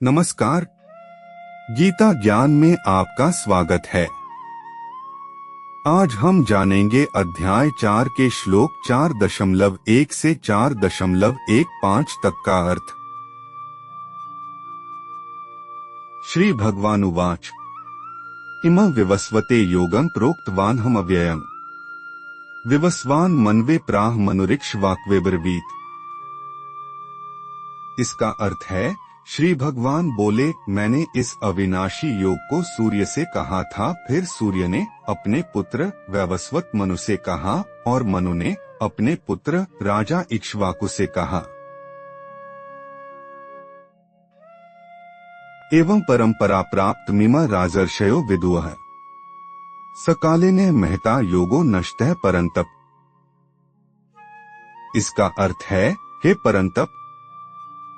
नमस्कार। गीता ज्ञान में आपका स्वागत है। आज हम जानेंगे अध्याय 4 के श्लोक 4.1 से 4.15 तक का अर्थ। श्री भगवानुवाच इमं विवस्वते योगं प्रोक्तवान् अव्ययम् विवस्वान् मन्वे प्राह मनुरिक्ष्वाक्वेब्रवीत्। इसका अर्थ है, श्री भगवान बोले, मैंने इस अविनाशी योग को सूर्य से कहा था, फिर सूर्य ने अपने पुत्र वैवस्वत मनु से कहा और मनु ने अपने पुत्र राजा इक्ष्वाकु से कहा। एवं परंपरा प्राप्त मिमा राजर्षयो विदुः सकाले ने महता योगो नष्टः परंतप। इसका अर्थ है, हे परंतप,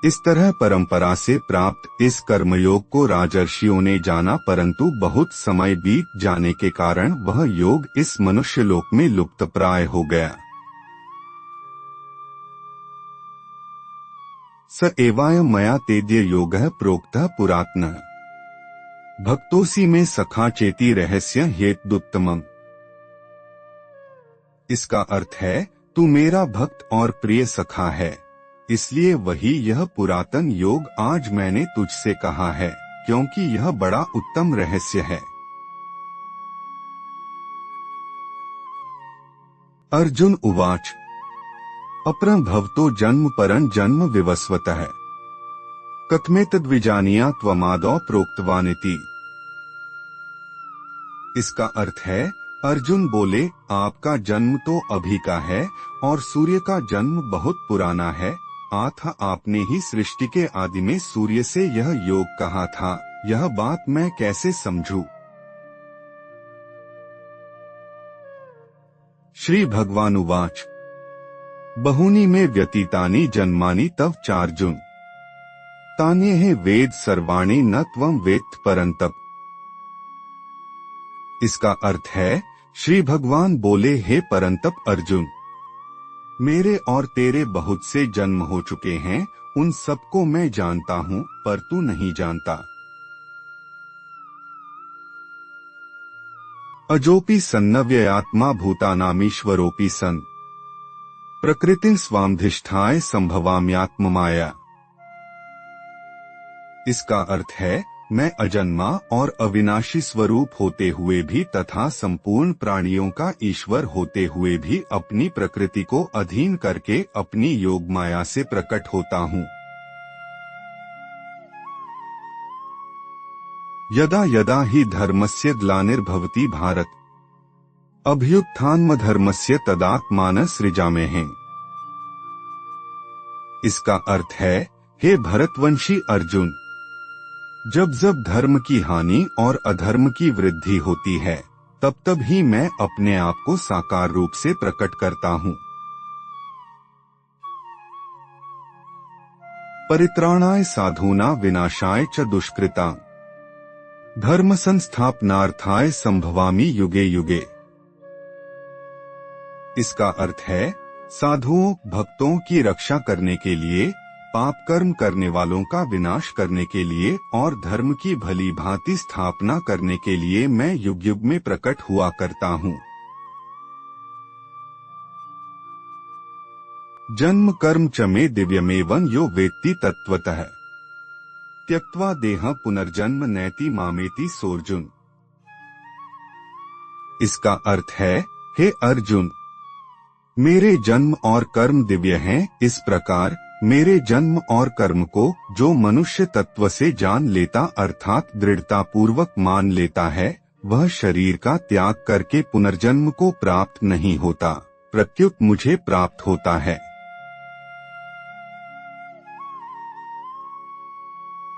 इस तरह परंपरा से प्राप्त इस कर्मयोग को राजर्षियों ने जाना, परंतु बहुत समय बीत जाने के कारण वह योग इस मनुष्य लोक में लुप्तप्राय हो गया। स एवायं मया तेद्य योगः प्रोक्तः पुरातनः भक्तोसी में सखा चेती रहस्य हेतुत्तमम्। इसका अर्थ है, तू मेरा भक्त और प्रिय सखा है, इसलिए वही यह पुरातन योग आज मैंने तुझसे कहा है, क्योंकि यह बड़ा उत्तम रहस्य है। अर्जुन उवाच अपरं भवतो जन्म परं जन्म विवस्वतः कथमेतद्विजानीया त्वमादौ प्रोक्तवानिति। इसका अर्थ है, अर्जुन बोले, आपका जन्म तो अभी का है और सूर्य का जन्म बहुत पुराना है। आथा आपने ही सृष्टि के आदि में सूर्य से यह योग कहा था, यह बात मैं कैसे समझूं? श्री भगवानुवाच बहूनि में व्यतीतानि जन्मानि तव चार्जुन तान्येह वेद सर्वाणि न त्वं वेत्थ परंतप। इसका अर्थ है, श्री भगवान बोले, हे परंतप अर्जुन, मेरे और तेरे बहुत से जन्म हो चुके हैं, उन सबको मैं जानता हूँ, पर तू नहीं जानता। अजोपि सन्नव्ययात्मा भूतानामीश्वरोपि सन् प्रकृतिं स्वामधिष्ठाय संभवाम्यात्ममाया। इसका अर्थ है, मैं अजन्मा और अविनाशी स्वरूप होते हुए भी तथा संपूर्ण प्राणियों का ईश्वर होते हुए भी अपनी प्रकृति को अधीन करके अपनी योग माया से प्रकट होता हूँ। यदा यदा हि धर्मस्य ग्लानिर्भवति भारत अभ्युत्थानमधर्मस्य तदात्मानं सृजाम्यहम्। इसका अर्थ है, हे भरतवंशी अर्जुन, जब जब धर्म की हानि और अधर्म की वृद्धि होती है, तब तब ही मैं अपने आप को साकार रूप से प्रकट करता हूँ। परित्राणाय साधूना विनाशाय च दुष्कृता धर्म संस्थापनार्थाय संभवामि युगे युगे। इसका अर्थ है, साधुओं भक्तों की रक्षा करने के लिए, पाप कर्म करने वालों का विनाश करने के लिए और धर्म की भली भांति स्थापना करने के लिए मैं युग युग में प्रकट हुआ करता हूँ। जन्म कर्म च मे दिव्यमेवं यो वेत्ति तत्वतः त्यक्त्वा देह पुनर्जन्म नैति मामेति सोर्जुन। इसका अर्थ है, हे अर्जुन, मेरे जन्म और कर्म दिव्य हैं, इस प्रकार मेरे जन्म और कर्म को जो मनुष्य तत्व से जान लेता अर्थात दृढ़ता पूर्वक मान लेता है, वह शरीर का त्याग करके पुनर्जन्म को प्राप्त नहीं होता, प्रत्युत मुझे प्राप्त होता है।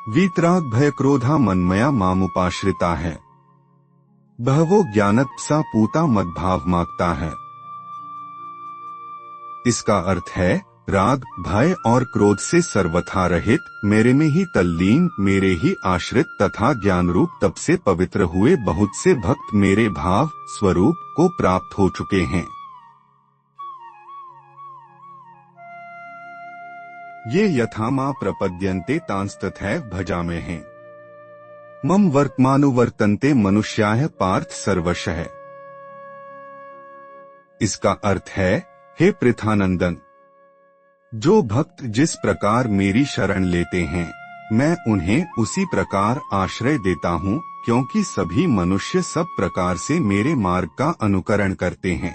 वीतराग भय क्रोधा मन्मया मामुपाश्रिता है बहवो ज्ञानतपसा पूता मद्भाव मांगता है। इसका अर्थ है, राग भय और क्रोध से सर्वथा रहित, मेरे में ही तल्लीन, मेरे ही आश्रित तथा ज्ञान रूप तप से पवित्र हुए बहुत से भक्त मेरे भाव स्वरूप को प्राप्त हो चुके हैं। ये यथा मा प्रपद्यन्ते तांस्तथैव भजामहे हैं। मम वर्तमानुवर्तन्ते मनुष्याः पार्थ सर्वशः। इसका अर्थ है, हे पृथानंदन, जो भक्त जिस प्रकार मेरी शरण लेते हैं मैं उन्हें उसी प्रकार आश्रय देता हूँ, क्योंकि सभी मनुष्य सब प्रकार से मेरे मार्ग का अनुकरण करते हैं।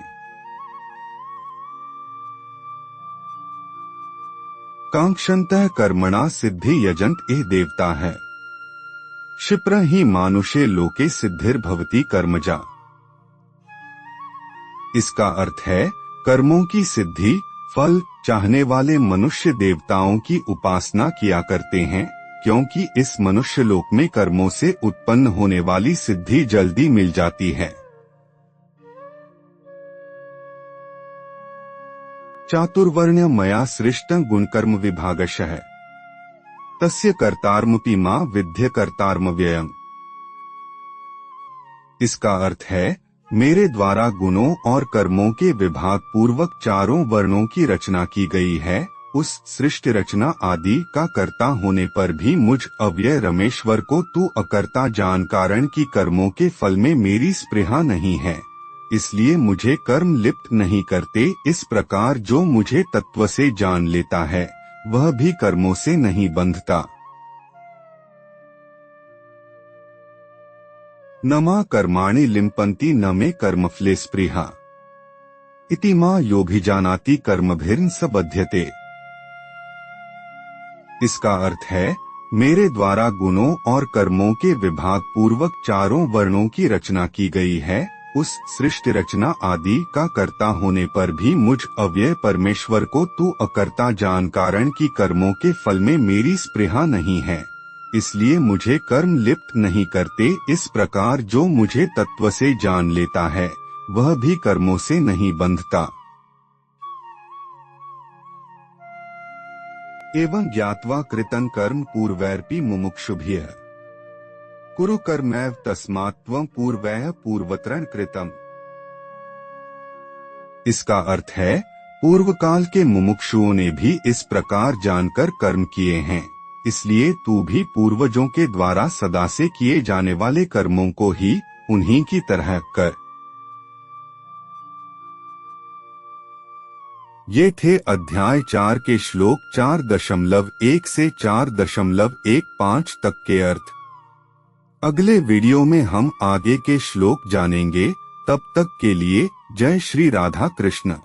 कांक्षन्तः कर्मणा सिद्धि यजन्त एह देवता है। क्षिप्र ही मानुषे लोके सिद्धिर्भवति कर्मजा। इसका अर्थ है, कर्मों की सिद्धि फल चाहने वाले मनुष्य देवताओं की उपासना किया करते हैं, क्योंकि इस मनुष्य लोक में कर्मों से उत्पन्न होने वाली सिद्धि जल्दी मिल जाती है। चातुर्वर्ण्य मया सृष्टं गुणकर्म विभागशः तस्य कर्तारमपि मा विद्य कर्तारम व्ययम्। इसका अर्थ है, मेरे द्वारा गुणों और कर्मों के विभाग पूर्वक चारों वर्णों की रचना की गई है। उस सृष्टि रचना आदि का कर्ता होने पर भी मुझ अव्यय रमेश्वर को तू अकर्ता जान, कारण कि कर्मों के फल में मेरी स्पृहा नहीं है, इसलिए मुझे कर्म लिप्त नहीं करते। इस प्रकार जो मुझे तत्व से जान लेता है वह भी कर्मों से नहीं बंधता। न मा कर्माणि लिम्पन्ति न मे कर्मफले स्पृहा इति मा योभिजानाति कर्मभिर्न स बध्यते। इसका अर्थ है, मेरे द्वारा गुणों और कर्मों के विभाग पूर्वक चारों वर्णों की रचना की गई है। उस सृष्टि रचना आदि का कर्ता होने पर भी मुझ अव्यय परमेश्वर को तू अकर्ता जान, कारण कि कर्मों के फल में मेरी स्पृहा नहीं है, इसलिए मुझे कर्म लिप्त नहीं करते। इस प्रकार जो मुझे तत्व से जान लेता है वह भी कर्मों से नहीं बंधता। एवं ज्ञात्वा कृतं कर्म पूर्वैरपि मुमुक्षुभिः कुरु कर्मैव तस्मात् त्वं पूर्वैः पूर्वत्रं कृतम्। इसका अर्थ है, पूर्व काल के मुमुक्षुओं ने भी इस प्रकार जानकर कर्म किए हैं, इसलिए तू भी पूर्वजों के द्वारा सदा से किए जाने वाले कर्मों को ही उन्हीं की तरह कर। ये थे अध्याय 4 के श्लोक 4.1 से 4.15 तक के अर्थ। अगले वीडियो में हम आगे के श्लोक जानेंगे। तब तक के लिए जय श्री राधा कृष्ण।